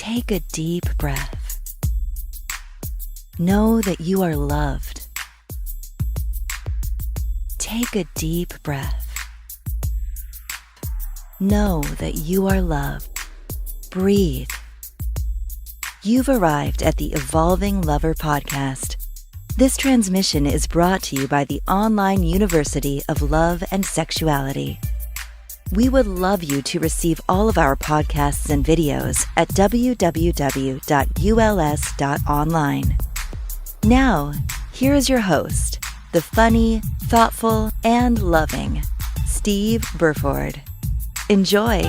Take a deep breath. Know that you are loved. Take a deep breath. Know that you are loved. Breathe. You've arrived at the Evolving Lover podcast. This transmission is brought to you by the Online University of Love and Sexuality. We would love you to receive all of our podcasts and videos at www.uls.online. Now, here is your host, the funny, thoughtful, and loving Steve Burford. Enjoy.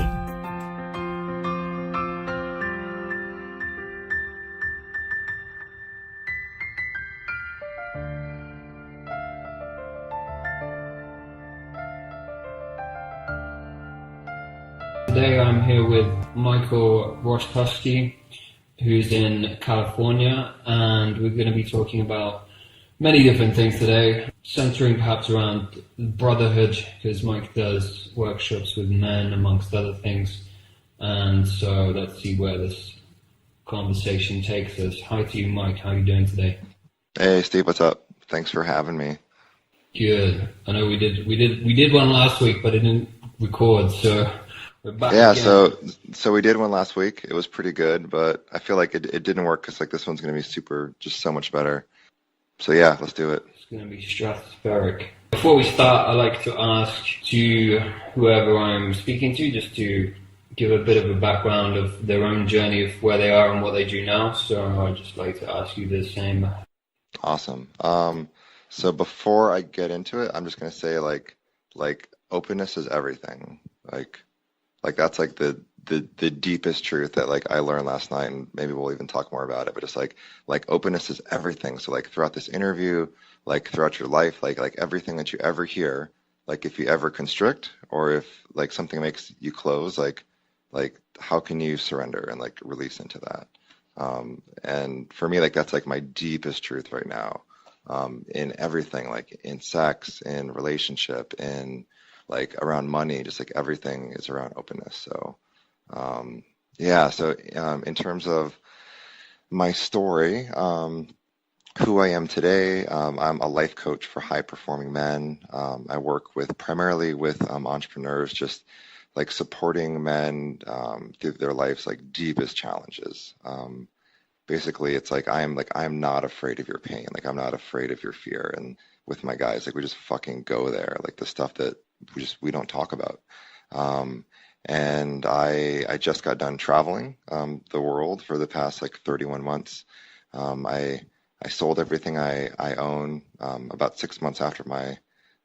Today I'm here with Michael Hrostoski, who's in California, and we're going to be talking about many different things today, centering perhaps around brotherhood, because Mike does workshops with men amongst other things, and so let's see where this conversation takes us. Hi to you, Mike. How are you doing today? Hey Steve, what's up? Thanks for having me. Good. I know we did one last week, but it didn't record, so we're back Yeah, again. so we did one last week. It was pretty good, but I feel like it didn't work because like this one's gonna be just so much better. So yeah, let's do it. It's going to be stratospheric. Before we start, I like to ask to whoever I'm speaking to just to give a bit of a background of their own journey of where they are and what they do now. So I'd just like to ask you the same. Awesome. So before I get into it, I'm just gonna say like openness is everything. Like that's like the deepest truth that like I learned last night, and maybe we'll even talk more about it, but just like openness is everything. So like throughout this interview, like throughout your life, like everything that you ever hear, like if you ever constrict or if like something makes you close, like how can you surrender and like release into that? And for me, like that's like my deepest truth right now, in everything, like in sex, in relationship, in like around money, just like everything is around openness. So yeah, so in terms of my story, who I am today, I'm a life coach for high performing men. I work primarily with entrepreneurs, just like supporting men through their life's like deepest challenges. Basically, it's like I'm not afraid of your pain, like I'm not afraid of your fear. And with my guys, like we just fucking go there, like the stuff that we don't talk about. And I just got done traveling the world for the past like 31 months. I sold everything I own about 6 months after my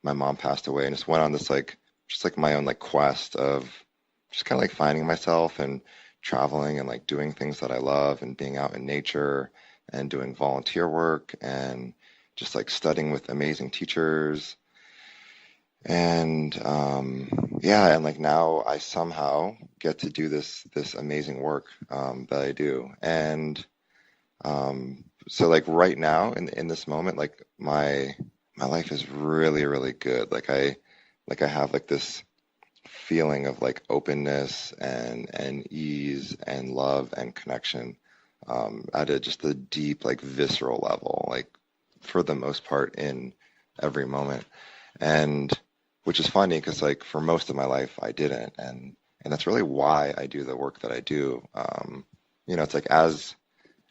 mom passed away, and just went on this like just like my own like quest of just kind of like finding myself and traveling and like doing things that I love and being out in nature and doing volunteer work and just like studying with amazing teachers. And yeah, and like now I somehow get to do this amazing work that I do. And so like right now in this moment, like my life is really, really good. Like I have like this feeling of like openness and ease and love and connection at just a deep, like visceral level, like for the most part in every moment. And which is funny because like for most of my life I didn't, and that's really why I do the work that I do. It's like as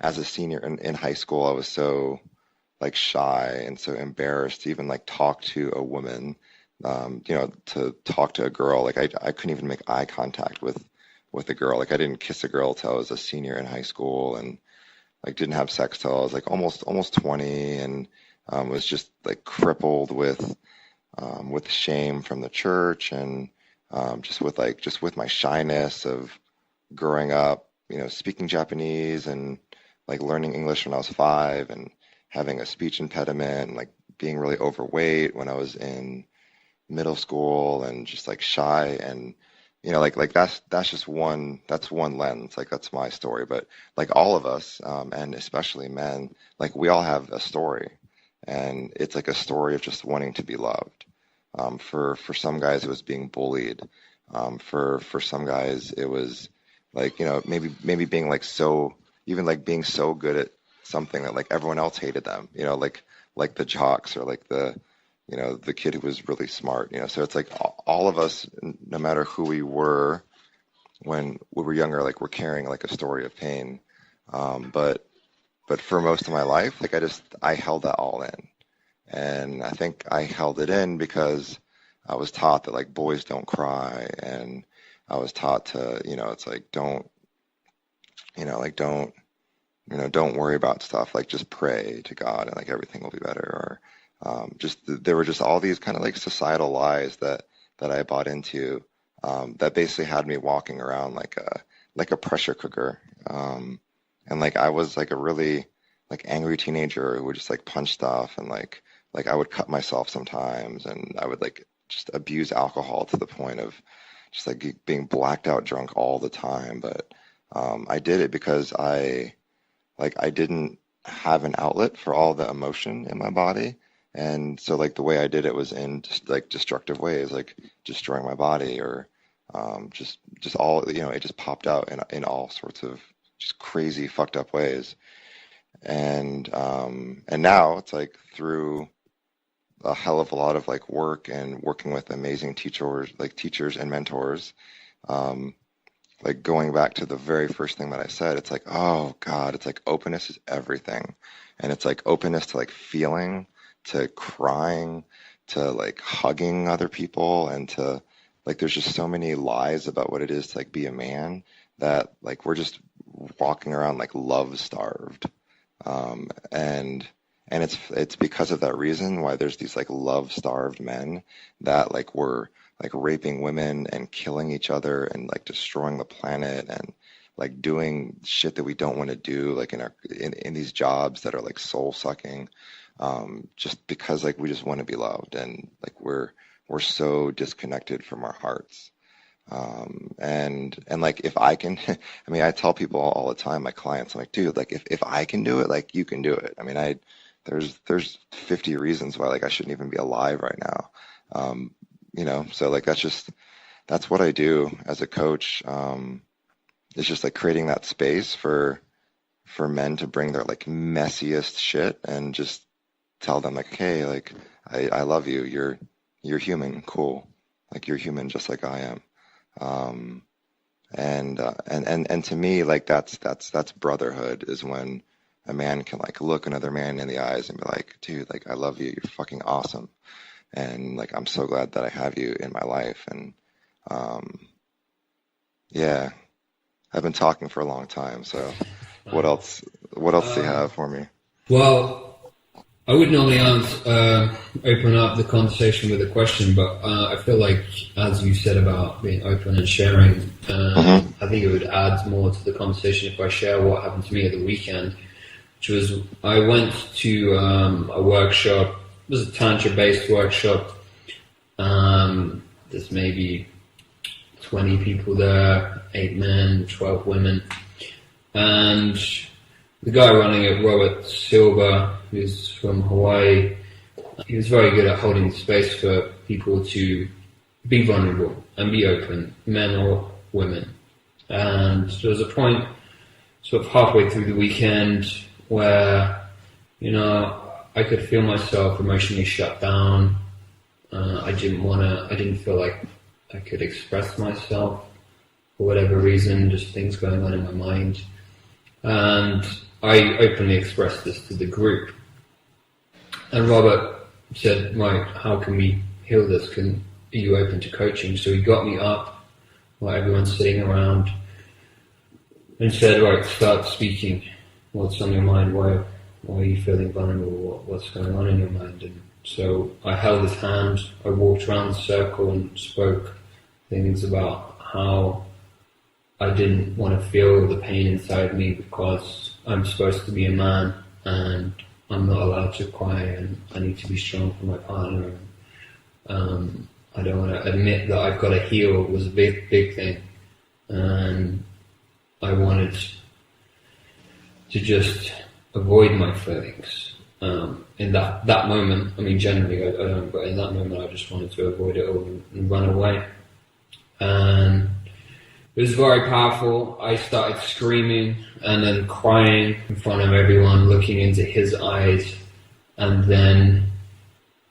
a senior in high school, I was so like shy and so embarrassed to even like talk to a woman, to talk to a girl. Like I couldn't even make eye contact with a girl. Like I didn't kiss a girl till I was a senior in high school, and like didn't have sex till I was like almost 20, and was just like crippled with shame from the church, and just with my shyness of growing up, speaking Japanese and like learning English when I was 5, and having a speech impediment, and like being really overweight when I was in middle school, and just like shy. And like that's just one lens, like that's my story. But like all of us, and especially men, like we all have a story, and it's like a story of just wanting to be loved. For some guys, it was being bullied. For some guys, it was like, maybe being like so, even like being so good at something that like everyone else hated them, like the jocks or like the kid who was really smart, so it's like all of us, no matter who we were when we were younger, like we're carrying like a story of pain. But for most of my life, like I held that all in. And I think I held it in because I was taught that like boys don't cry, and I was taught to, it's like like don't worry about stuff, like just pray to God and like everything will be better. Or there were just all these kind of like societal lies that I bought into, that basically had me walking around like a pressure cooker. And like I was like a really like angry teenager who would just like punch stuff, and like I would cut myself sometimes, and I would like just abuse alcohol to the point of just like being blacked out drunk all the time. But I did it because I didn't have an outlet for all the emotion in my body. And so like the way I did it was in just like destructive ways, like destroying my body, or just all, it just popped out in all sorts of just crazy fucked up ways. And now it's like through a hell of a lot of like work and working with amazing teachers and mentors, um, like going back to the very first thing that I said, it's like, oh God, it's like openness is everything. And it's like openness to like feeling, to crying, to like hugging other people, and to like, there's just so many lies about what it is to like be a man, that like we're just walking around like love starved. And it's because of that reason why there's these like love starved men that like were like raping women and killing each other and like destroying the planet, and like doing shit that we don't want to do, like in these jobs that are like soul sucking, just because like we just want to be loved, and like we're so disconnected from our hearts. And like if I can, I mean, I tell people all the time, my clients, I'm like, dude, like if I can do it, like you can do it. I mean, there's 50 reasons why like I shouldn't even be alive right now. So like that's what I do as a coach. It's just like creating that space for men to bring their like messiest shit and just tell them like, hey, like I love you. You're human, cool. Like you're human just like I am. And to me, like that's brotherhood, is when a man can like look another man in the eyes and be like, dude, like I love you. You're fucking awesome. And like, I'm so glad that I have you in my life. And, yeah, I've been talking for a long time. So what else do you have for me? Well, I would normally open up the conversation with a question, but I feel like, as you said about being open and sharing, I think it would add more to the conversation if I share what happened to me at the weekend, which was I went to a workshop. It was a tantra-based workshop. There's maybe 20 people there, 8 men, 12 women, and the guy running it, Robert Silva, who's from Hawaii, he was very good at holding space for people to be vulnerable and be open, men or women. And there was a point sort of halfway through the weekend where, I could feel myself emotionally shut down. I didn't feel like I could express myself for whatever reason, just things going on in my mind. And I openly expressed this to the group. And Robert said, Mike, how can we heal this? Are you open to coaching? So he got me up while everyone's sitting around and said, right, start speaking. What's on your mind? Why are you feeling vulnerable? What's going on in your mind? And so I held his hand, I walked around the circle and spoke things about how I didn't want to feel the pain inside me because I'm supposed to be a man and I'm not allowed to cry, and I need to be strong for my partner. I don't want to admit that I've got to heal was a big thing. And I wanted to just avoid my feelings. In that moment, I mean, generally I don't, but in that moment I just wanted to avoid it all and run away. And It was very powerful. I started screaming and then crying in front of everyone, looking into his eyes. And then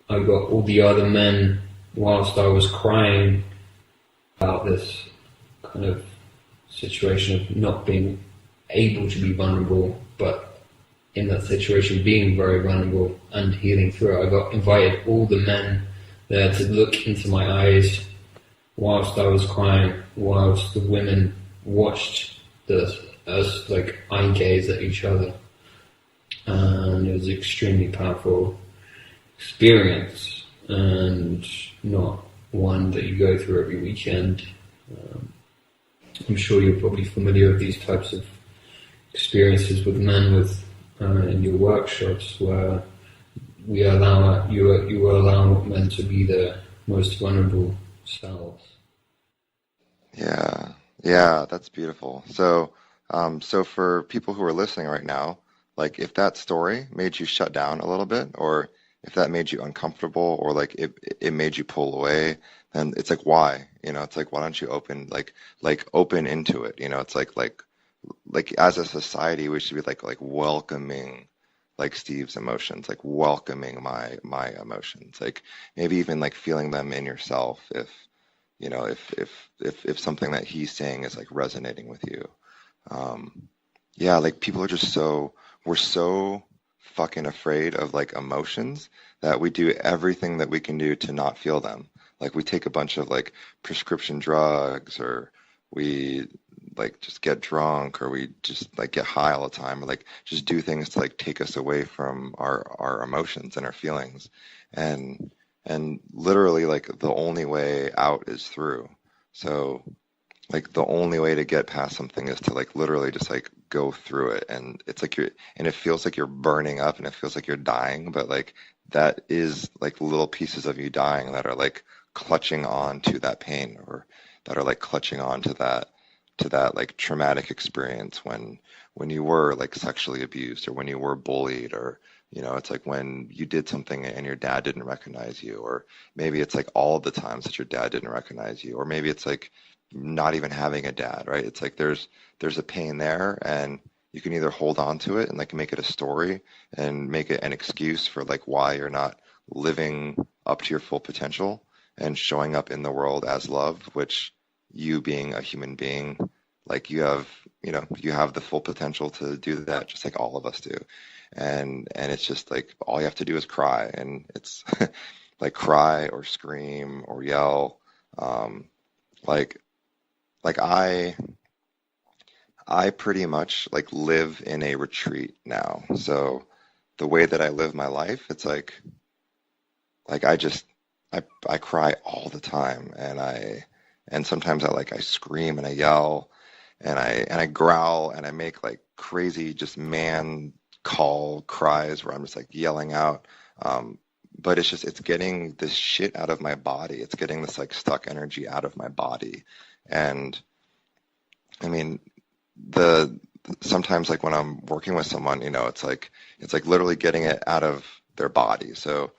I got all the other men, whilst I was crying about this kind of situation of not being able to be vulnerable, but in that situation being very vulnerable and healing through it. I got invited all the men there to look into my eyes whilst I was crying, whilst the women watched us like eye gaze at each other. And it was an extremely powerful experience, and not one that you go through every weekend. I'm sure you're probably familiar with these types of experiences with men in your workshops, where you allow men to be their most vulnerable selves. Yeah, that's beautiful. So, so for people who are listening right now, like if that story made you shut down a little bit, or if that made you uncomfortable, or like it made you pull away, then it's like, why? It's like, why don't you open into it? It's like as a society, we should be like welcoming like Steve's emotions, like welcoming my emotions, like maybe even like feeling them in yourself if something that he's saying is like resonating with you. Yeah, like people are just we're so fucking afraid of like emotions that we do everything that we can do to not feel them. Like we take a bunch of like prescription drugs, or we like just get drunk, or we just like get high all the time, or like just do things to like take us away from our emotions and our feelings. And literally like the only way out is through. So like the only way to get past something is to like literally just like go through it. And it's like and it feels like you're burning up, and it feels like you're dying, but like that is like little pieces of you dying that are like clutching on to that pain, or that are like clutching on to that like traumatic experience when you were like sexually abused, or when you were bullied, or it's like when you did something and your dad didn't recognize you, or maybe it's like all the times that your dad didn't recognize you, or maybe it's like not even having a dad, right? It's like there's a pain there, and you can either hold on to it and like make it a story and make it an excuse for like why you're not living up to your full potential and showing up in the world as love, which you being a human being, like you have the full potential to do that, just like all of us do. And it's just like all you have to do is cry, and it's like cry or scream or yell. Like I pretty much like live in a retreat now. So the way that I live my life, it's like I cry all the time, and sometimes I scream and I yell and I growl, and I make like crazy just man call cries where I'm just like yelling out. But it's getting this shit out of my body. It's getting this like stuck energy out of my body. And I mean, sometimes like when I'm working with someone, it's like literally getting it out of their body. So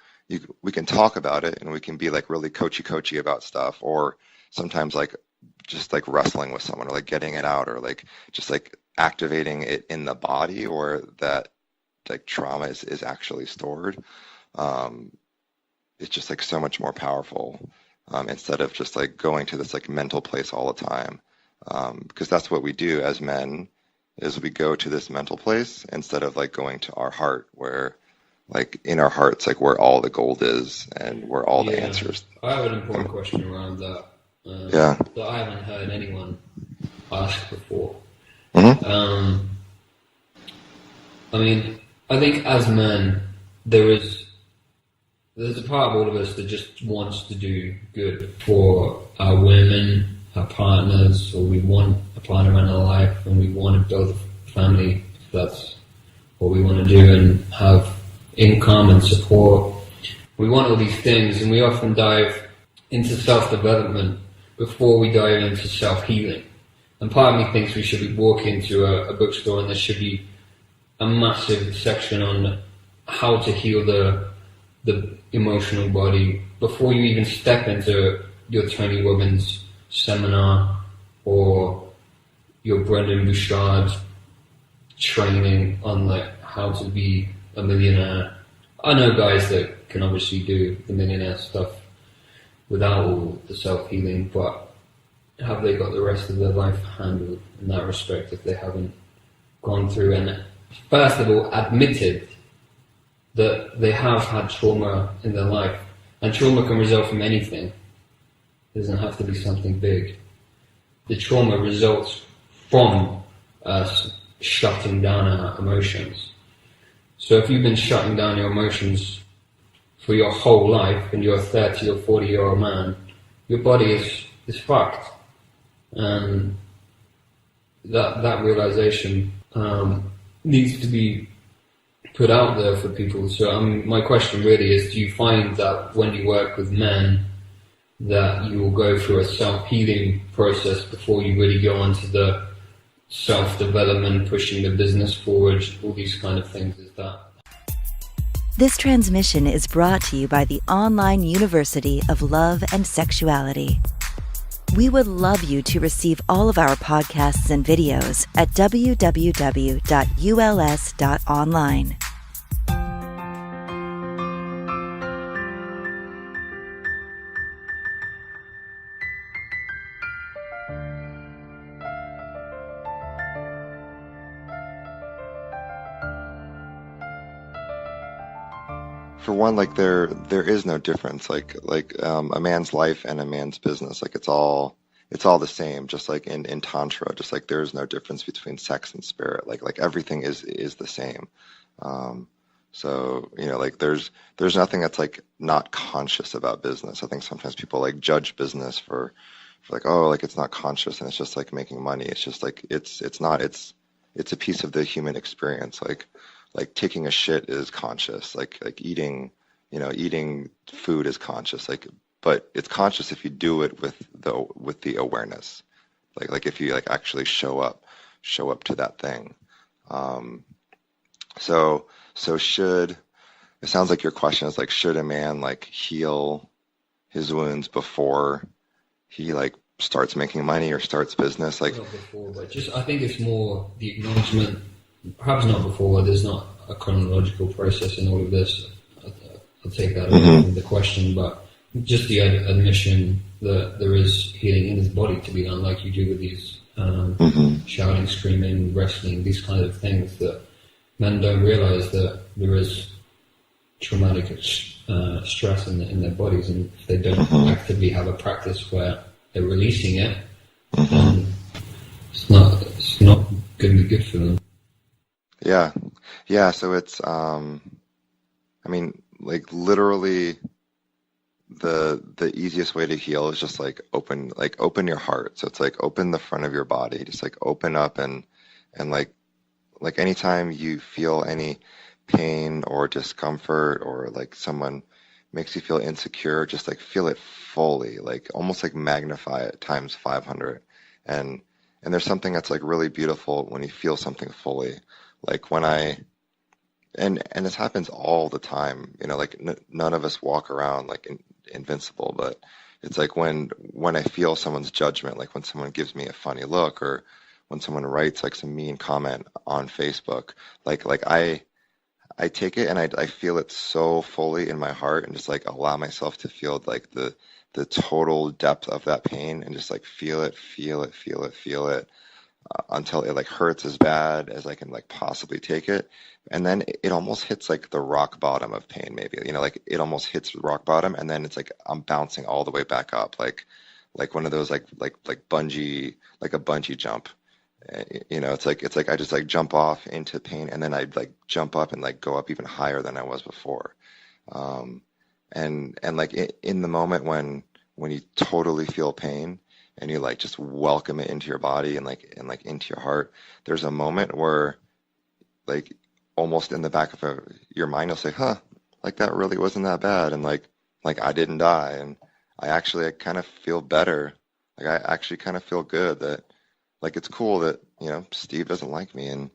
we can talk about it, and we can be like really coachy about stuff, or sometimes like just like wrestling with someone, or like getting it out, or like just like activating it in the body, or that like trauma is actually stored. It's just like so much more powerful, instead of just like going to this like mental place all the time, because that's what we do as men, is we go to this mental place instead of like going to our heart, where like in our hearts, like where all the gold is and where all the answers. I have an important question around that. That I haven't heard anyone ask before. Mm-hmm. I mean, I think as men, there's a part of all of us that just wants to do good for our women, our partners, or we want a partner in our life, and we want to build a family. If that's what we want to do, and have income and support. We want all these things, and we often dive into self-development before we dive into self-healing. And part of me thinks we should be walking into a bookstore, and there should be a massive section on how to heal the emotional body before you even step into your Tony Robbins seminar, or your Brendan Bouchard training on like how to be a millionaire. I know guys that can obviously do the millionaire stuff without all the self-healing, but have they got the rest of their life handled in that respect if they haven't gone through and first of all admitted that they have had trauma in their life? And trauma can result from anything. It doesn't have to be something big. The trauma results from us shutting down our emotions. So if you've been shutting down your emotions for your whole life and you're a 30 or 40-year-old man, your body is fucked. And that realization needs to be put out there for people. So my question really is, do you find that when you work with men that you will go through a self-healing process before you really go on to the self-development, pushing the business forward, all these kind of things? Is that? This transmission is brought to you by the Online University of Love and Sexuality. We would love you to receive all of our podcasts and videos at www.uls.online. For one, like there is no difference. Like a man's life and a man's business, like it's all the same. Just like in tantra, just like there is no difference between sex and spirit. Like everything is the same. So like there's nothing that's like not conscious about business. I think sometimes people like judge business for like, oh, like it's not conscious and it's just like making money. It's just like it's not. It's a piece of the human experience. Like taking a shit is conscious, like eating food is conscious, but it's conscious if you do it with the awareness, like if you like actually show up to that thing. So should, it sounds like your question is like, should a man like heal his wounds before he like starts making money or starts business? Like not before, but just I think it's more the acknowledgement. Perhaps not before. There's not a chronological process in all of this. I'll take that away from the question, but just the admission that there is healing in his body to be done, like you do with these shouting, screaming, wrestling, these kind of things that men don't realize that there is traumatic stress in their bodies, and if they don't actively have a practice where they're releasing it, then it's not going to be good for them. Yeah. So it's, I mean, like literally the easiest way to heal is just like open your heart. So it's like open the front of your body, just like open up and like anytime you feel any pain or discomfort or like someone makes you feel insecure, just like feel it fully, like almost like magnify it times 500. And there's something that's like really beautiful when you feel something fully. Like when and this happens all the time, like none of us walk around like invincible, but it's like when I feel someone's judgment, like when someone gives me a funny look or when someone writes like some mean comment on Facebook, like I take it and I feel it so fully in my heart and just like allow myself to feel like the total depth of that pain and just like feel it until it like hurts as bad as I can like possibly take it. And then it almost hits like the rock bottom of pain, maybe, like it almost hits rock bottom. And then it's like, I'm bouncing all the way back up. Like one of those, like bungee, like a bungee jump, it's like, I just like jump off into pain and then I like jump up and like go up even higher than I was before. And like in the moment when you totally feel pain, and you like just welcome it into your body and like into your heart, there's a moment where like almost in the back of your mind you'll say, huh, like that really wasn't that bad, and like I didn't die, and I kind of feel better. Like I actually kind of feel good that like it's cool that Steve doesn't like me, and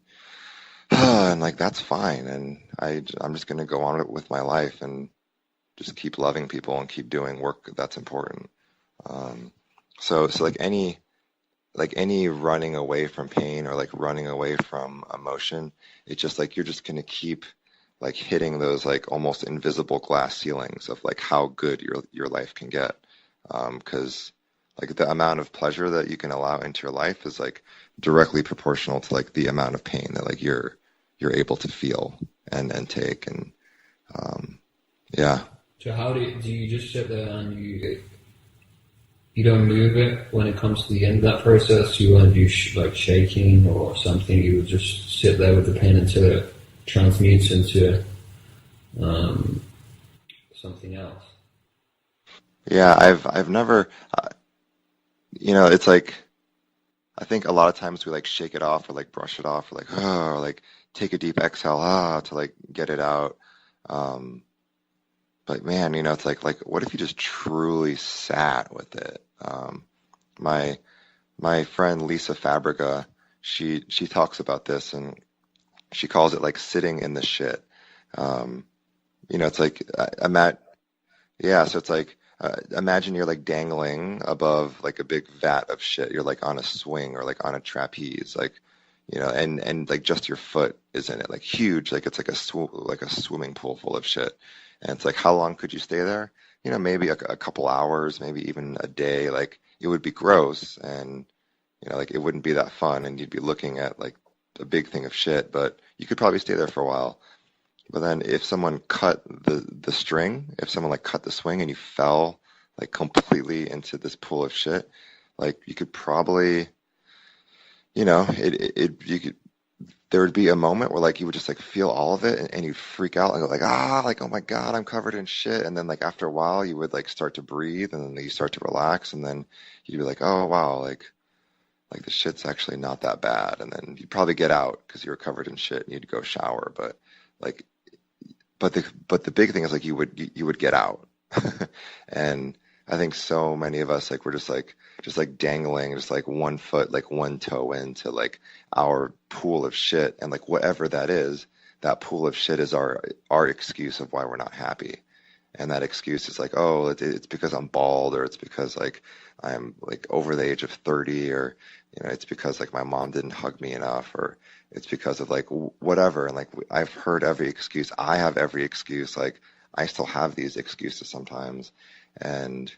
and like that's fine, and I'm just gonna go on with my life and just keep loving people and keep doing work that's important. So like like any running away from pain or like running away from emotion, it's just like you're just gonna keep like hitting those like almost invisible glass ceilings of like how good your life can get. Because like the amount of pleasure that you can allow into your life is like directly proportional to like the amount of pain that like you're able to feel and take and yeah. So how do you just sit there and you don't move it when it comes to the end of that process? You won't do like shaking or something. You would just sit there with the pain until it transmutes into something else. Yeah, I've never, it's like I think a lot of times we like shake it off or like brush it off or like or like take a deep exhale to like get it out. Um, but man, it's like what if you just truly sat with it? My my friend Lisa Fabrica, she talks about this and she calls it like sitting in the shit. Um, it's like I'm at Yeah, so it's like imagine you're like dangling above like a big vat of shit. You're like on a swing or like on a trapeze, like and like just your foot is in it, like huge, like it's like like a swimming pool full of shit. And it's like how long could you stay there? Maybe a couple hours, maybe even a day. Like it would be gross, and like it wouldn't be that fun, and you'd be looking at like a big thing of shit, but you could probably stay there for a while. But then if someone cut the string, if someone like cut the swing and you fell like completely into this pool of shit, like you could probably, you could there would be a moment where like you would just like feel all of it and you'd freak out and go like like oh my God, I'm covered in shit. And then like after a while you would like start to breathe and then you start to relax and then you'd be like, oh wow, like the shit's actually not that bad. And then you'd probably get out because you were covered in shit and you'd go shower. Like but the big thing is like you would get out. And I think so many of us like we're just like dangling just like one foot like one toe into like our pool of shit, and like whatever that is, that pool of shit is our excuse of why we're not happy. And that excuse is like, oh, it's because I'm bald, or it's because like I'm like over the age of 30, or it's because like my mom didn't hug me enough, or it's because of like whatever. And like I've heard every excuse. I have every excuse. Like I still have these excuses sometimes, and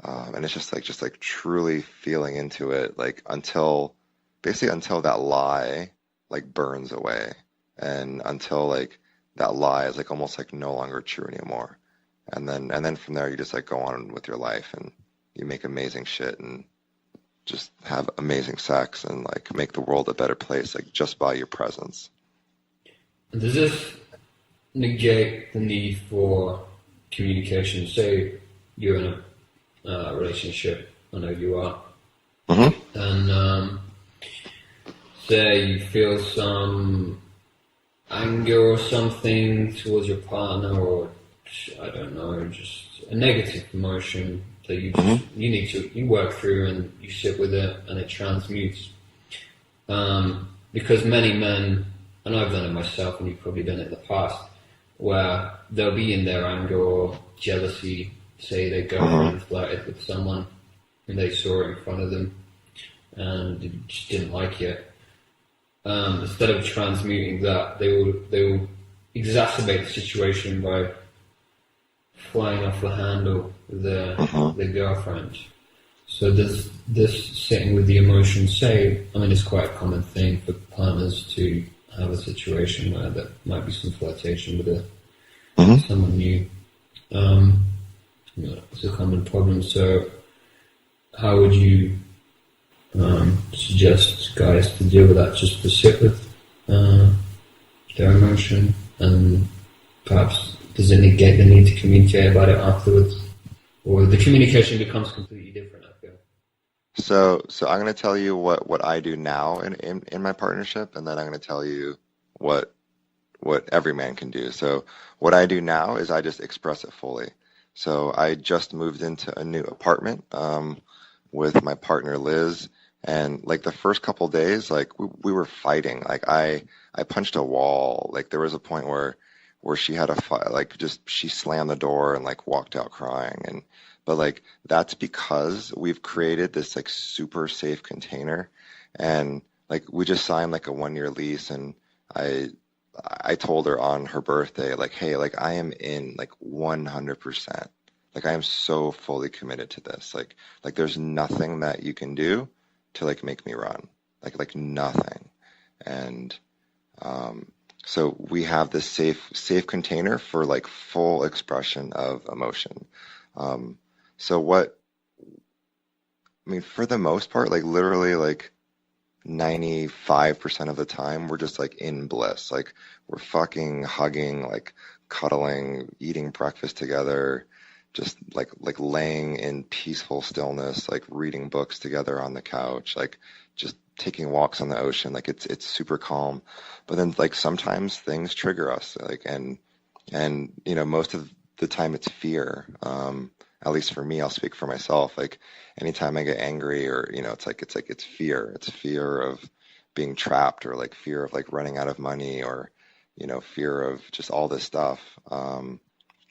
and it's just like truly feeling into it, like until that lie like burns away, and until like that lie is like almost like no longer true anymore. And then from there you just like go on with your life and you make amazing shit and just have amazing sex and like make the world a better place like just by your presence. Does this negate the need for communication? Say you're in a relationship, I know you are, and say you feel some anger or something towards your partner, or I don't know, just a negative emotion that you work through and you sit with it and it transmutes. Because many men, and I've done it myself, and you've probably done it in the past, where they'll be in their anger or jealousy. Say their girlfriend flirted with someone and they saw it in front of them and they just didn't like it. Instead of transmuting that, they will exacerbate the situation by flying off the handle with their girlfriend. So does this sitting with the emotion say, I mean, it's quite a common thing for partners to have a situation where there might be some flirtation with someone new. It's a common problem. So how would you suggest guys to deal with that? Just to sit with their emotion, and perhaps does it negate the need to communicate about it afterwards, or the communication becomes completely different? I feel. So I'm going to tell you what I do now in my partnership, and then I'm going to tell you what every man can do. So what I do now is I just express it fully. So I just moved into a new apartment with my partner Liz, and like the first couple days, like we were fighting. Like I punched a wall. Like there was a point where she had a fight, like just she slammed the door and like walked out crying. And but like that's because we've created this like super safe container, and like we just signed like a 1 year lease, and I I told her on her birthday, like, hey, like I am in like 100%. Like I am so fully committed to this. Like there's nothing that you can do to like make me run. Like nothing. And um, so we have this safe container for like full expression of emotion. Um, so what I mean, for the most part, like literally like 95% of the time, we're just like in bliss. Like we're fucking hugging, like cuddling, eating breakfast together, just like laying in peaceful stillness, like reading books together on the couch, like just taking walks on the ocean. Like it's super calm. But then like sometimes things trigger us, like and you know, most of the time it's fear. At least for me, I'll speak for myself. Like anytime I get angry, or you know, it's fear. It's fear of being trapped, or like fear of like running out of money, or you know, fear of just all this stuff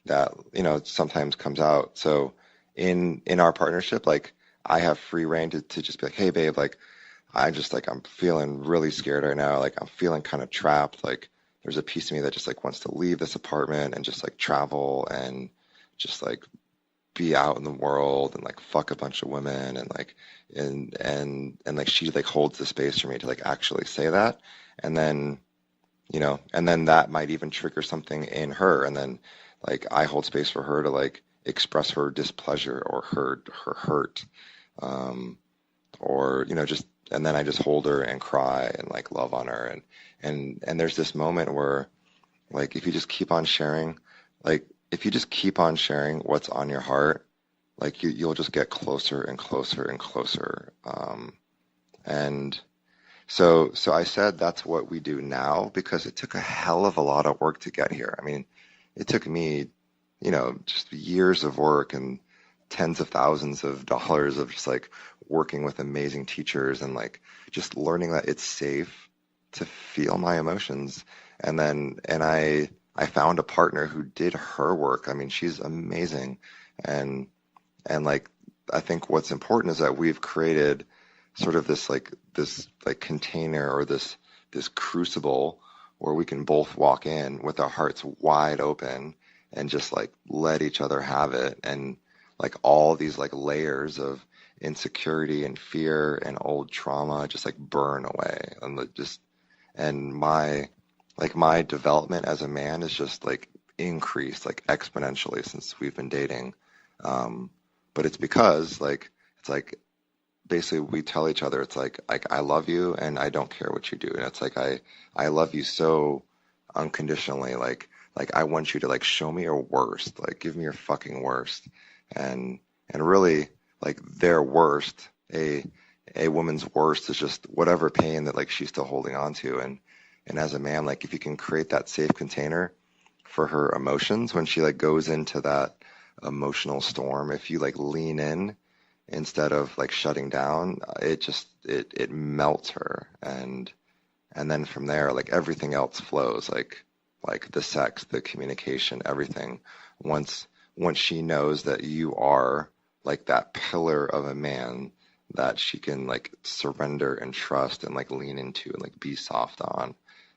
that you know sometimes comes out. So in our partnership, like I have free reign to just be like, hey babe, like I just like I'm feeling really scared right now. Like I'm feeling kind of trapped. Like there's a piece of me that just like wants to leave this apartment and just like travel and just like be out in the world and like fuck a bunch of women, and like and like she like holds the space for me to like actually say that. And then you know, and then that might even trigger something in her, and then like I hold space for her to like express her displeasure or her hurt, um or you know, just and then I just hold her and cry and like love on her, and there's this moment where like if you just keep on sharing what's on your heart, like you'll just get closer and closer and closer. And so I said that's what we do now because it took a hell of a lot of work to get here. I mean, it took me, you know, just years of work and tens of thousands of dollars of just like working with amazing teachers and like just learning that it's safe to feel my emotions. And I found a partner who did her work. I mean, she's amazing. And like I think what's important is that we've created sort of this like container, or this crucible where we can both walk in with our hearts wide open and just like let each other have it, and like all these like layers of insecurity and fear and old trauma just like burn away, and just and my development as a man is just like increased like exponentially since we've been dating. um but it's because like it's like basically we tell each other, it's like I love you and I don't care what you do, and it's like I love you so unconditionally, like I want you to like show me your worst, like give me your fucking worst. And really like their worst, a woman's worst is just whatever pain that like she's still holding on to. And as a man, like if you can create that safe container for her emotions when she like goes into that emotional storm, if you like lean in instead of like shutting down, it melts her. And then from there, like everything else flows, like the sex, the communication, everything. Once she knows that you are like that pillar of a man that she can like surrender and trust and like lean into and like be soft on,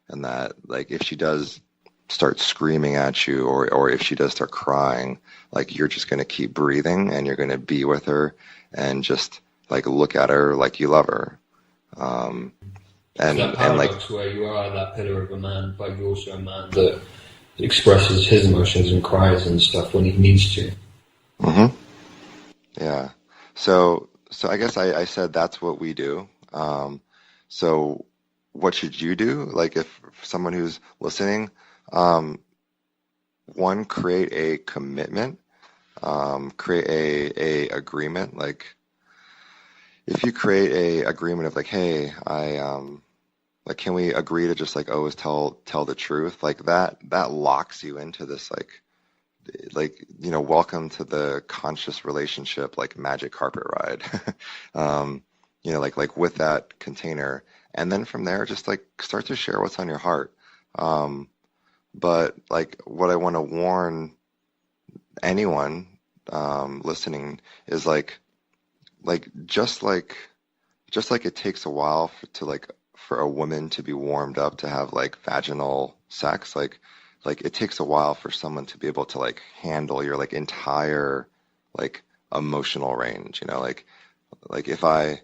and that like if she does start screaming at you, or if she does start crying, like you're just going to keep breathing and you're going to be with her and just like look at her like you love her. um It's that and like paradox where you are that pillar of a man, but you're also a man that expresses his emotions and cries and stuff when he needs to. mhm, yeah. So I guess I said that's what we do. So what should you do? Like if someone who's listening, um, one, create a commitment, create a agreement. Like if you create a agreement of like, hey, like, can we agree to just like always tell the truth? Like that locks you into this like you know, welcome to the conscious relationship, like magic carpet ride. um you know, like with that container, and then from there just like start to share what's on your heart. um but like what I want to warn anyone listening is like just like it takes a while for a woman to be warmed up to have like vaginal sex, like it takes a while for someone to be able to like handle your like entire like emotional range, you know, like if I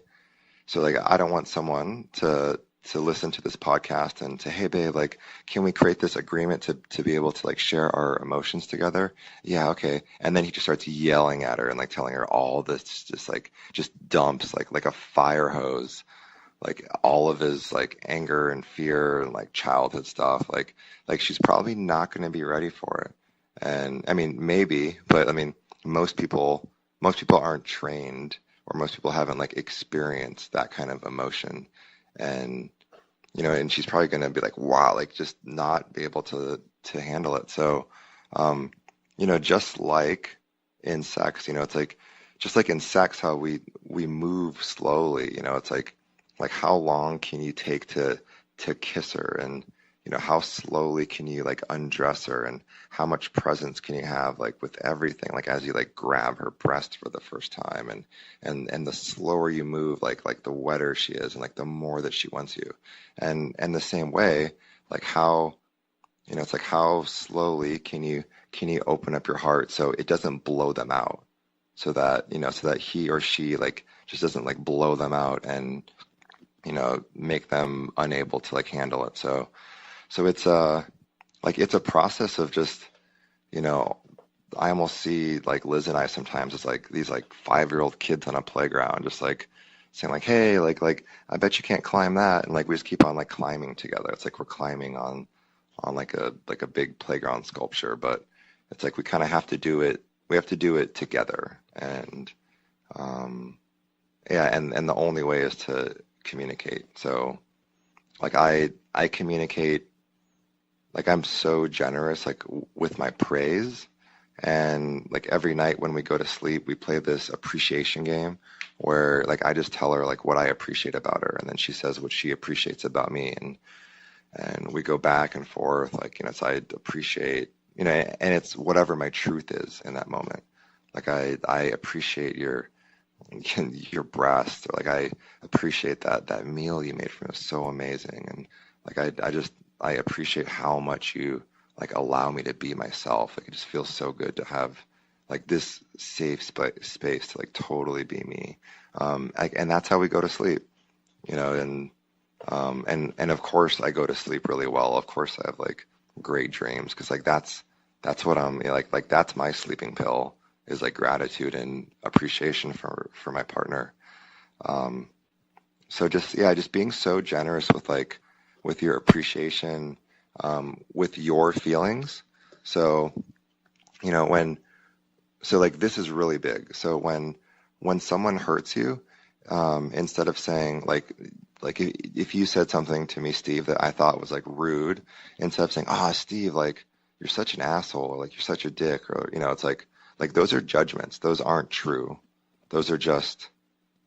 so like I don't want someone to listen to this podcast and say, hey babe, like can we create this agreement to be able to like share our emotions together? Yeah, okay. And then he just starts yelling at her and like telling her all this just dumps like a fire hose, like all of his like anger and fear and like childhood stuff. Like she's probably not going to be ready for it. And I mean maybe, but I mean most people aren't trained, or most people haven't like experienced that kind of emotion. And and she's probably going to be like, wow, like just not be able to handle it. So, just like in sex, it's like, just like in sex, how we move slowly, it's like how long can you take to kiss her, and how slowly can you like undress her, and how much presence can you have like with everything, like as you like grab her breast for the first time, and the slower you move, like the wetter she is, and like the more that she wants you, and the same way, like how it's like how slowly can you open up your heart so it doesn't blow them out, so that so that he or she like just doesn't like blow them out and make them unable to like handle it. So it's it's a process of just, you know, I almost see like Liz and I sometimes as like these like 5-year-old kids on a playground, just like saying like, hey, like I bet you can't climb that, and like we just keep on like climbing together. It's like we're climbing on like a big playground sculpture, but it's like we kind of have to do it. We have to do it together, and um, yeah, and the only way is to communicate. So like I communicate, like I'm so generous like with my praise, and like every night when we go to sleep we play this appreciation game where like I just tell her like what I appreciate about her, and then she says what she appreciates about me, and we go back and forth, like so I appreciate, and it's whatever my truth is in that moment. Like I appreciate your breast, or like I appreciate that meal you made for me, it was so amazing, and like I appreciate how much you like allow me to be myself. Like it just feels so good to have like this safe space to like totally be me. And that's how we go to sleep, and of course I go to sleep really well. Of course I have like great dreams, because like that's what I'm like that's my sleeping pill, is like gratitude and appreciation for my partner. Um, so just, yeah, just being so generous with your appreciation, with your feelings. So when like this is really big. So when someone hurts you, instead of saying like if you said something to me, Steve, that I thought was like rude, instead of saying, "Ah, Steve, like you're such an asshole," or like you're such a dick, or it's like those are judgments. Those aren't true. Those are just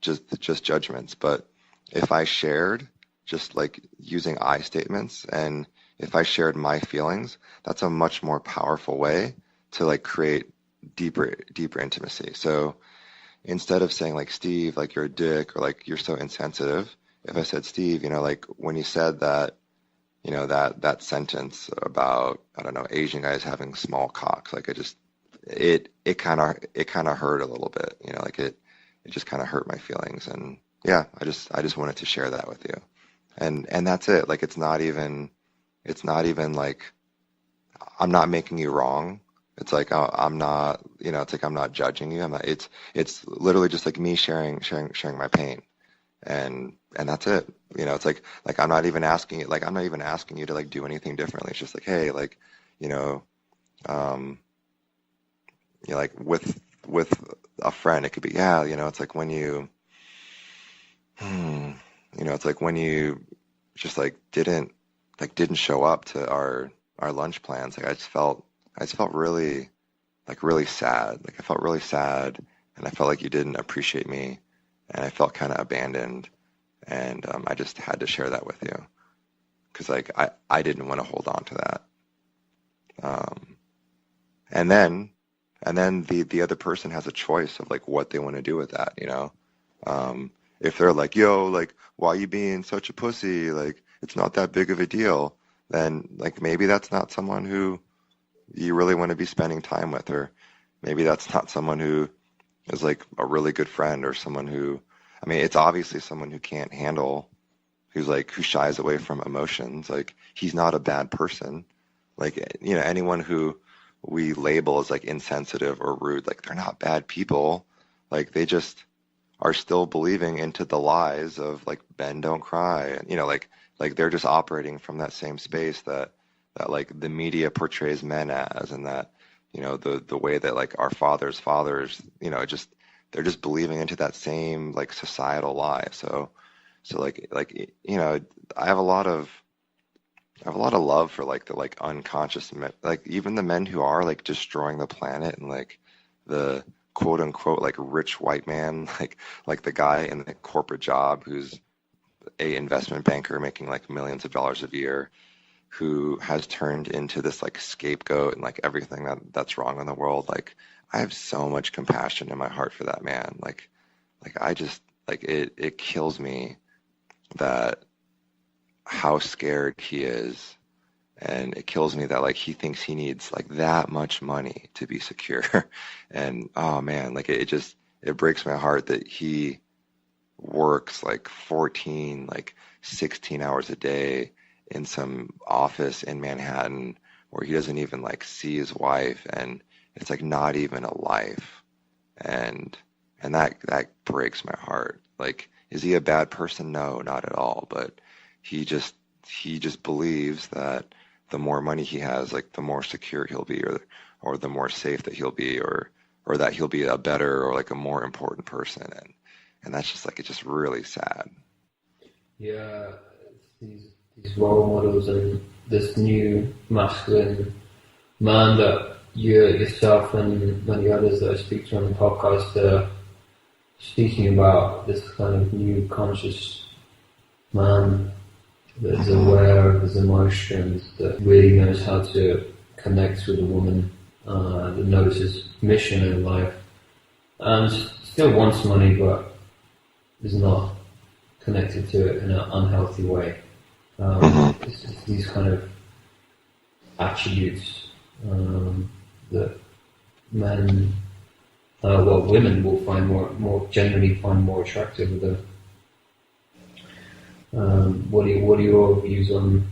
judgments. But if I shared, just like using I statements, and if I shared my feelings, that's a much more powerful way to like create deeper intimacy. So instead of saying like, Steve, like you're a dick, or like you're so insensitive, if I said, Steve, like when you said that, that sentence about, I don't know, Asian guys having small cocks, like it kind of hurt a little bit, like it just kind of hurt my feelings. And yeah, I just wanted to share that with you. And that's it. Like it's not even like I'm not making you wrong. It's like I'm not, it's like I'm not judging you. I'm not. It's literally just like me sharing my pain, and that's it. It's like I'm not even asking you. Like I'm not even asking you to like do anything differently. It's just like, hey, like, you know, um, like with a friend, it could be, yeah, it's like when you, hmm, it's like when you just didn't show up to our lunch plans. Like I just felt really sad. Like I felt really sad, and I felt like you didn't appreciate me, and I felt kind of abandoned, and I just had to share that with you, because like I didn't want to hold on to that. Um, and then And then the other person has a choice of like what they want to do with that, you know? If they're like, yo, like, why you being such a pussy? Like, it's not that big of a deal. Then like maybe that's not someone who you really want to be spending time with, or maybe that's not someone who is like a really good friend, or someone who, I mean, it's obviously someone who can't handle, who shies away from emotions. Like, he's not a bad person. Like, you know, anyone who we label as like insensitive or rude, like they're not bad people. Like, they just are still believing into the lies of like men don't cry, and you know, like they're just operating from that same space that like the media portrays men as, and that, you know, the way that like our fathers, you know, just they're just believing into that same like societal lie. So like you know, I have a lot of I have a lot of love for like the like unconscious men, like even the men who are like destroying the planet, and like the quote unquote like rich white man, like the guy in the corporate job who's a investment banker making like millions of dollars a year, who has turned into this like scapegoat and like everything that's wrong in the world. Like, I have so much compassion in my heart for that man. Like I just like it kills me that how scared he is, and it kills me that like he thinks he needs like that much money to be secure. And oh man, like it just it breaks my heart that he works like 14, like 16 hours a day in some office in Manhattan where he doesn't even like see his wife, and it's like not even a life. And that breaks my heart. Like, is he a bad person? No, not at all. But he just he just believes that the more money he has, like the more secure he'll be, or the more safe that he'll be, or that he'll be a better or like a more important person. And that's just like it's just really sad. Yeah, these role models and this new masculine man that you yourself and many others that I speak to on the podcast are speaking about, this kind of new conscious man that is Hmm. aware of his emotions, that really knows how to connect with a woman, that knows his mission in life, and still wants money but is not connected to it in an unhealthy way. Hmm. It's these kind of attributes that men, women will find more generally find more attractive with them. What are your views on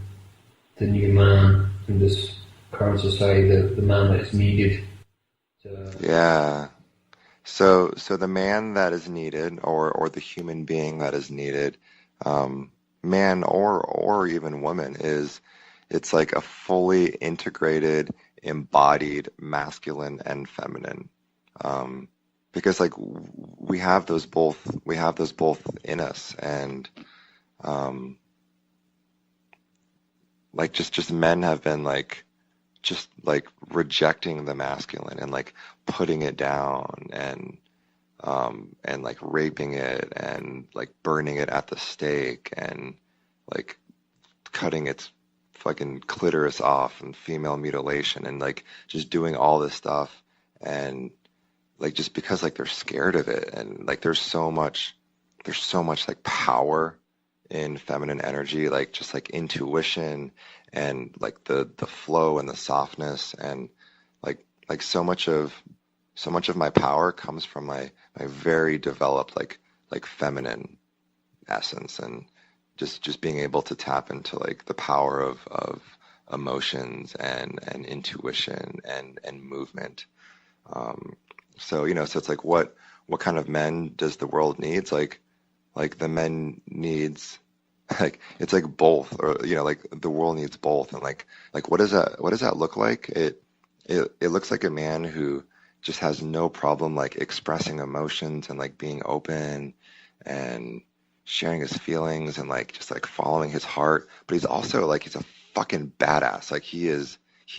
the new man in this current society, the man that is needed to, Yeah. So the man that is needed, or the human being that is needed, um, man or even woman, is it's like a fully integrated, embodied masculine and feminine. Um, because like we have those both in us, and um, like just men have been like just like rejecting the masculine and like putting it down, and like raping it and like burning it at the stake, and like cutting its fucking clitoris off, and female mutilation, and like just doing all this stuff, and like just because like they're scared of it. And like there's so much like power in feminine energy, like just like intuition, and like the flow and the softness, and like so much of my power comes from my very developed like feminine essence, and just being able to tap into like the power of emotions and intuition and movement. Um, so you know, so it's like what kind of men does the world needs? Like the men needs like it's like both, or you know, like the world needs both. And like what does that look like? It looks like a man who just has no problem like expressing emotions and like being open and sharing his feelings and like just like following his heart. But he's also like he's a fucking badass. Like he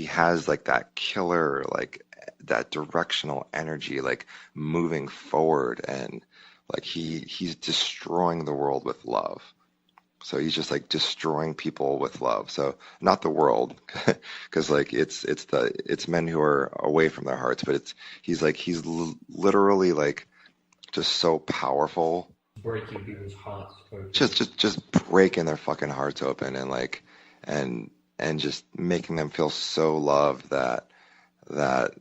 has like that killer, like that directional energy, like moving forward, and like he's destroying the world with love. So he's just like destroying people with love. So not the world, because like it's men who are away from their hearts, but he's literally like just so powerful, Breaking people's hearts open. just breaking their fucking hearts open and like and and just making them feel so loved that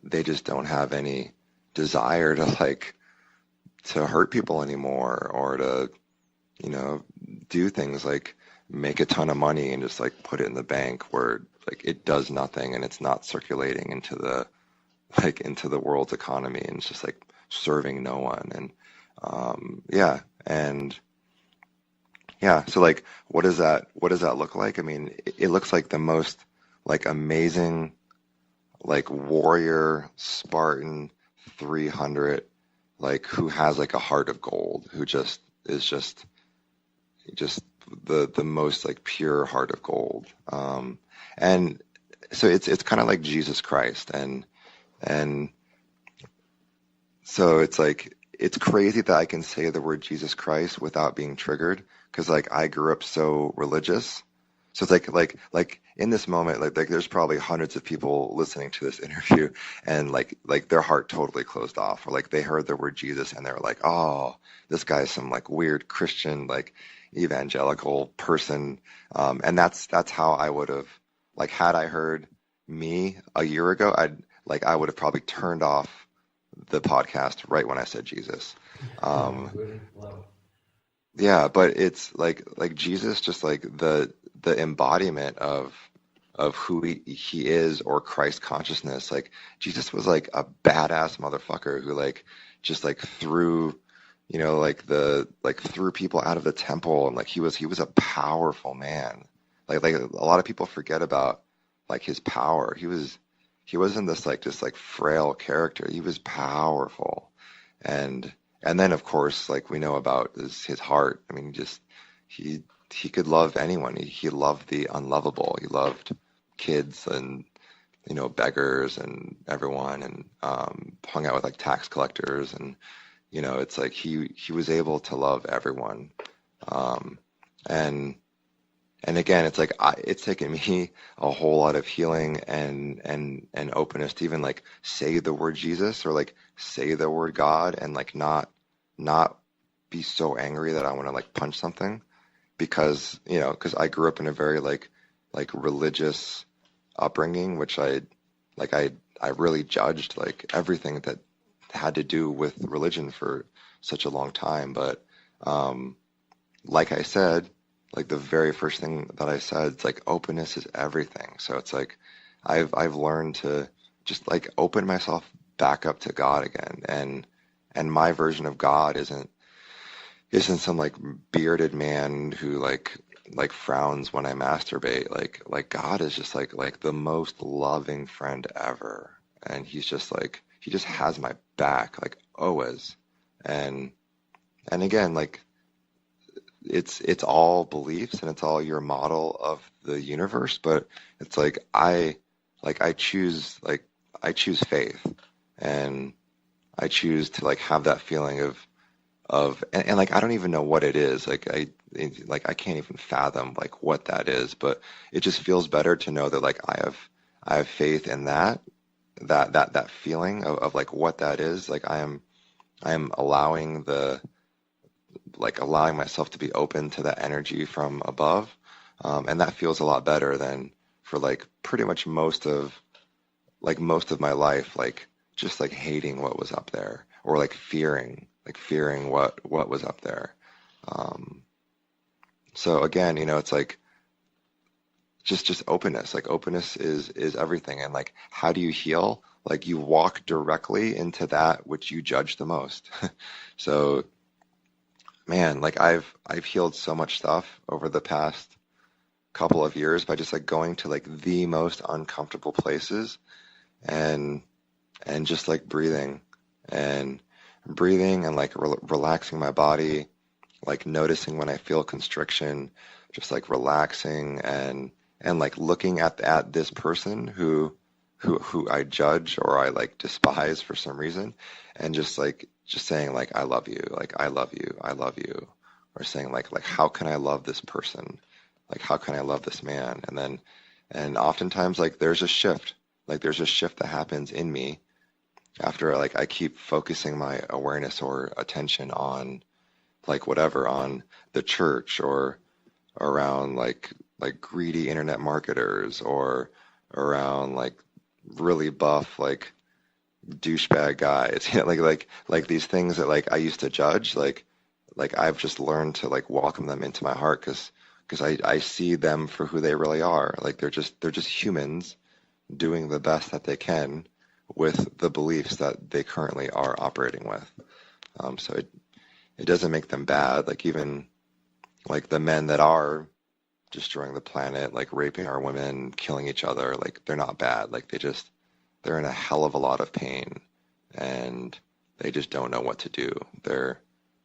they just don't have any desire to like to hurt people anymore or to, you know, do things like make a ton of money and just like put it in the bank where like it does nothing and it's not circulating into the world's economy and it's just like serving no one. And yeah, and yeah, so like what does that look like? I mean, it looks like the most like amazing like warrior Spartan 300 like who has like a heart of gold, who just is just the most like pure heart of gold. And so it's kind of like Jesus Christ, and so it's like it's crazy that I can say the word Jesus Christ without being triggered because like I grew up so religious. So it's like in this moment, like there's probably hundreds of people listening to this interview, and like their heart totally closed off, or like they heard the word Jesus and they were like, oh, this guy's some like weird Christian like evangelical person, and that's how I would have like had I heard me a year ago, I would have probably turned off the podcast right when I said Jesus. Oh, Um, really? Wow. yeah, but it's like Jesus, just like the embodiment of who he is, or Christ consciousness. Like Jesus was like a badass motherfucker who like just like threw, you know, like the like threw people out of the temple, and like he was a powerful man. Like a lot of people forget about like his power. He wasn't this like just like frail character. He was powerful. And then of course like we know about his heart. I mean he he could love anyone. He loved the unlovable. He loved kids and, you know, beggars and everyone, and hung out with like tax collectors, and you know it's like he was able to love everyone. Um, and again, it's like it's taken me a whole lot of healing and openness to even like say the word Jesus, or like say the word God, and like not be so angry that I want to like punch something, because you know, because I grew up in a very like religious upbringing, which like I really judged like everything that had to do with religion for such a long time. But like I said, like the very first thing that I said, it's like openness is everything. So it's like I've learned to just like open myself back up to God again, and my version of God isn't some like bearded man who like frowns when I masturbate. Like God is just like the most loving friend ever, and he's just like he just has my back like always. and and again, like it's all beliefs and it's all your model of the universe, but it's like I choose faith, and I choose to like have that feeling of and like I don't even know what it is. Like I can't even fathom like what that is, but it just feels better to know that like I have faith in that feeling of like what that is. Like I am allowing myself to be open to that energy from above, and that feels a lot better than for like pretty much most of my life, like just like hating what was up there, or like fearing what was up there. Um, so again, you know, it's like just openness. Like openness is everything. And like, how do you heal? Like you walk directly into that which you judge the most. So man, like I've healed so much stuff over the past couple of years by just like going to like the most uncomfortable places, and just like and breathing and like relaxing my body, like noticing when I feel constriction, just like relaxing, and like looking at this person who I judge or I like despise for some reason, and just saying like I love you, like I love you, I love you, or saying like how can I love this person? Like how can I love this man? And oftentimes like there's a shift that happens in me after like I keep focusing my awareness or attention on like whatever, on the church or around like greedy internet marketers or around like really buff like douchebag guys. Like these things that like I used to judge, like I've just learned to like welcome them into my heart because I see them for who they really are. Like they're just humans doing the best that they can with the beliefs that they currently are operating with. So it doesn't make them bad. Like even like the men that are destroying the planet, like raping our women, killing each other, like they're not bad. Like they're in a hell of a lot of pain and they just don't know what to do. They're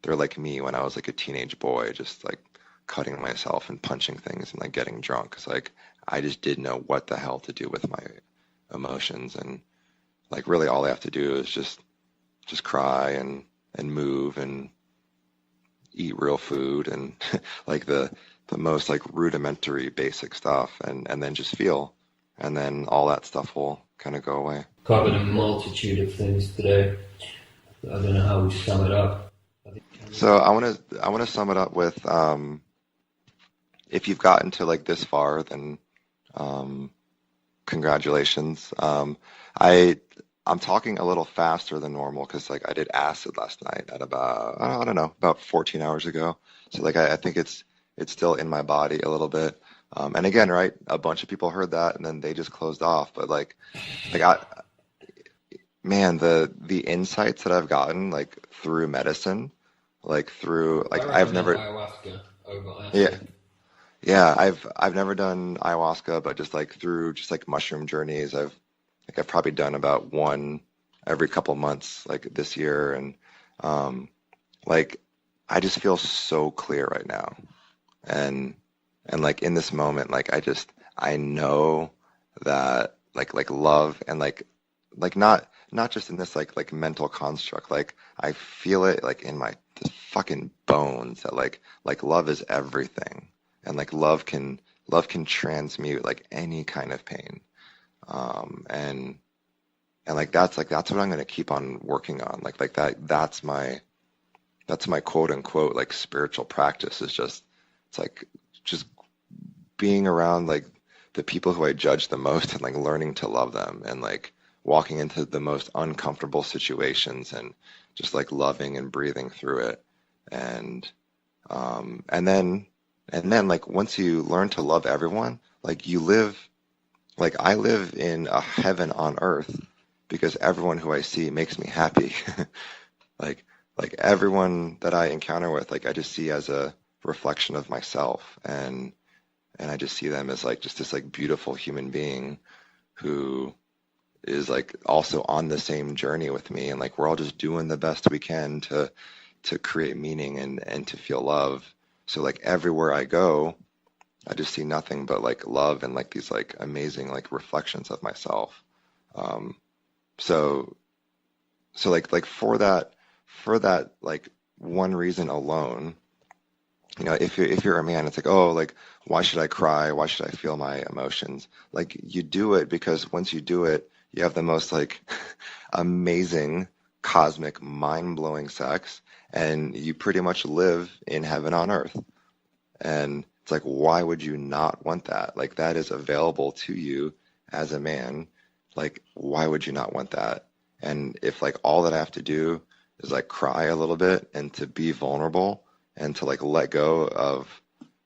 like me when I was like a teenage boy, just like cutting myself and punching things and like getting drunk. It's like I just didn't know what the hell to do with my emotions, and like really all I have to do is just cry and move and eat real food and like the most like rudimentary basic stuff, and then just feel, and then all that stuff will kind of go away. Covered a multitude of things today. I don't know how we sum it up. I think So I want to sum it up with if you've gotten to like this far, then um, congratulations. I'm talking a little faster than normal because like I did acid last night at about I don't know, about 14 hours ago. So like I think it's still in my body a little bit. And again, right, a bunch of people heard that and then they just closed off. But like I man, the insights that I've gotten like through medicine, like through I like I've recommend never ayahuasca over yeah. acid. Yeah, I've never done ayahuasca, but just like through just like mushroom journeys, I've probably done about one every couple months like this year, and um like I just feel so clear right now. And like in this moment, like I know that like love and like not just in this like mental construct, like I feel it like in my just fucking bones that like love is everything, and like love can transmute like any kind of pain. And that's what I'm gonna keep on working on. That's my quote unquote like spiritual practice, is just it's like just being around like the people who I judge the most and like learning to love them, and like walking into the most uncomfortable situations and just like loving and breathing through it. And and then like once you learn to love everyone, like you live like I live in a heaven on earth because everyone who I see makes me happy. Like everyone that I encounter with, like I just see as a reflection of myself, and I just see them as like just this like beautiful human being who is like also on the same journey with me, and like we're all just doing the best we can to create meaning and to feel love. So like everywhere I go, I just see nothing but like love and like these like amazing like reflections of myself. Um, so like for that like one reason alone, if you're a man, it's like, oh, like why should I cry? Why should I feel my emotions? Like you do it because once you do it, you have the most like amazing cosmic mind-blowing sex, and you pretty much live in heaven on earth. And it's like, why would you not want that? Like that is available to you as a man. Like, why would you not want that? And if like all that I have to do is like cry a little bit and to be vulnerable and to like let go of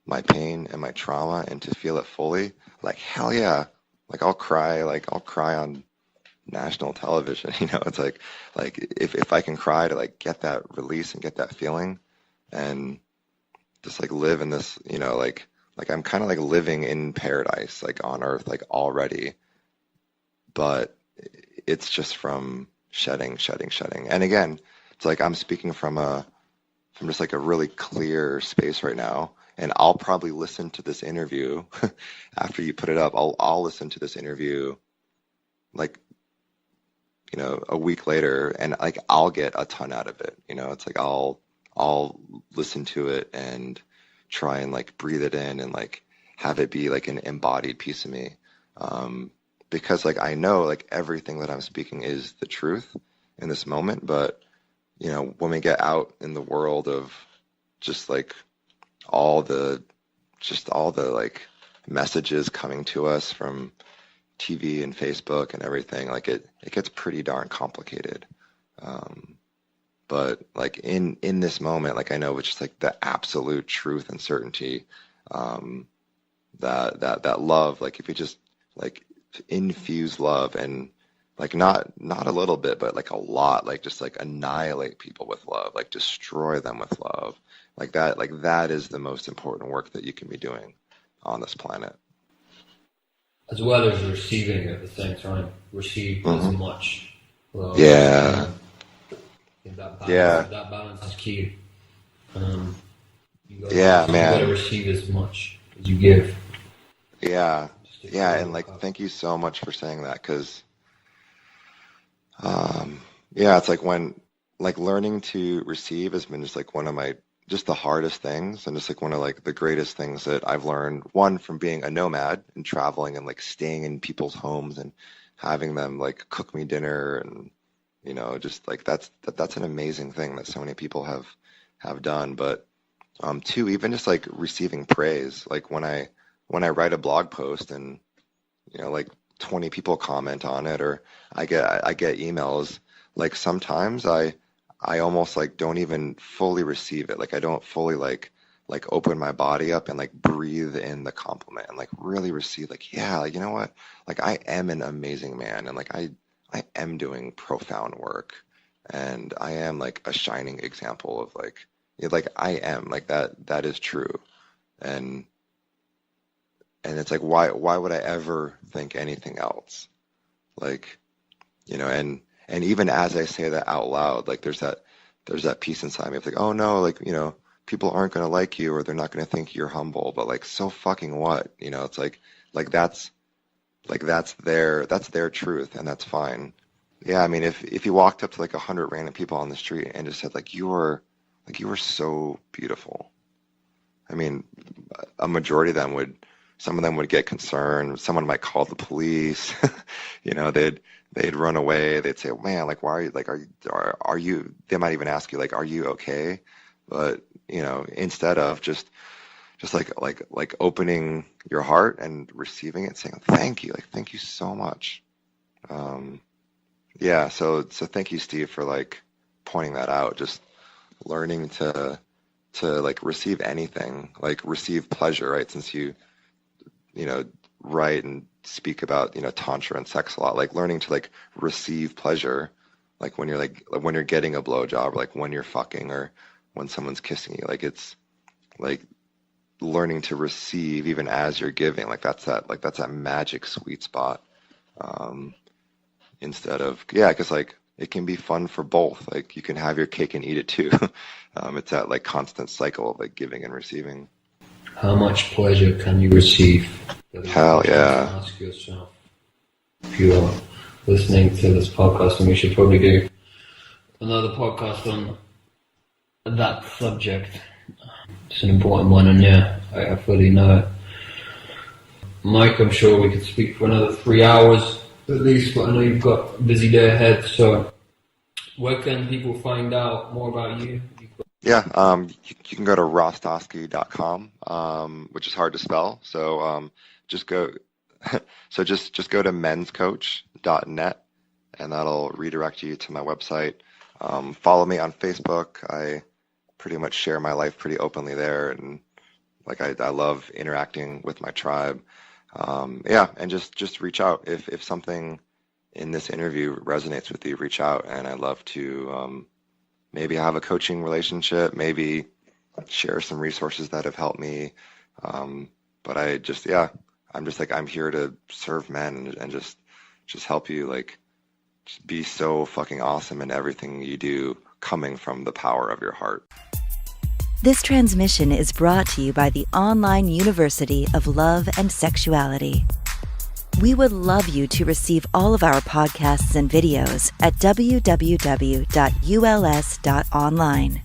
my pain and my trauma and to feel it fully, like hell yeah. Like I'll cry on national television. It's like if I can cry to like get that release and get that feeling and just like live in this, like I'm kind of like living in paradise, like on earth, like already, but it's just from shedding. And again, it's like I'm speaking from just like a really clear space right now. And I'll probably listen to this interview after you put it up. I'll listen to this interview like, a week later, and like I'll get a ton out of it. It's like I'll I'll listen to it and try and like breathe it in and like have it be like an embodied piece of me. Because like I know like everything that I'm speaking is the truth in this moment, but when we get out in the world of just like all the like messages coming to us from TV and Facebook and everything, like it gets pretty darn complicated. But like in this moment, like I know it's just like the absolute truth and certainty, that love, like if you just like infuse love and like not a little bit, but like a lot, like just like annihilate people with love, like destroy them with love, like that is the most important work that you can be doing on this planet. As well as receiving at the same time, receive as much love. Yeah. That balance is key. You gotta receive as much as you give. Yeah, and like thank you so much for saying that, because it's like when like learning to receive has been just like one of my just the hardest things, and just like one of like the greatest things that I've learned, one from being a nomad and traveling and like staying in people's homes and having them like cook me dinner, and just like that's an amazing thing that so many people have done. But two, even just like receiving praise, like when I write a blog post and like 20 people comment on it, or I get emails, like sometimes I almost like don't even fully receive it. Like I don't fully like open my body up and like breathe in the compliment and like really receive, like, yeah, like, you know what? Like I am an amazing man, and like I am doing profound work, and I am like a shining example of like I am like that is true. And it's like, why would I ever think anything else? Like, and even as I say that out loud, like there's that piece inside me of like, oh no, like, people aren't going to like you, or they're not going to think you're humble, but like, so fucking what? It's like that's their truth, and that's fine. Yeah. I mean, if you walked up to like 100 random people on the street and just said like, you were so beautiful. I mean, a majority of some of them would get concerned. Someone might call the police. They'd run away. They'd say, oh, man, like, why are you, like, are you, they might even ask you, like, are you okay? But, instead of just like opening your heart and receiving it, saying, thank you. Like, thank you so much. So thank you, Steve, for like pointing that out, just learning to like receive anything, like receive pleasure, right? Since you write and speak about, tantra and sex a lot, like learning to like receive pleasure, like when you're getting a blowjob, or like when you're fucking, or when someone's kissing you, like it's like learning to receive even as you're giving, like that's that magic sweet spot. Instead of, because like it can be fun for both, like you can have your cake and eat it too. It's that like constant cycle of like giving and receiving. How much pleasure can you receive? Hell yeah. Ask yourself. If you are listening to this podcast, and we should probably do another podcast on that subject. It's an important one, and I fully know it. Mike, I'm sure we could speak for another 3 hours at least, but I know you've got a busy day ahead, so where can people find out more about you? You can go to hrostoski.com, which is hard to spell. So just go to menscoach.net, and that'll redirect you to my website. Follow me on Facebook. I pretty much share my life pretty openly there, and like I love interacting with my tribe. And just reach out if something in this interview resonates with you. Reach out, and I'd love to maybe have a coaching relationship, maybe share some resources that have helped me. But I'm just like, I'm here to serve men and just help you, like, just be so fucking awesome in everything you do, coming from the power of your heart. This transmission is brought to you by the Online University of Love and Sexuality. We would love you to receive all of our podcasts and videos at www.uls.online.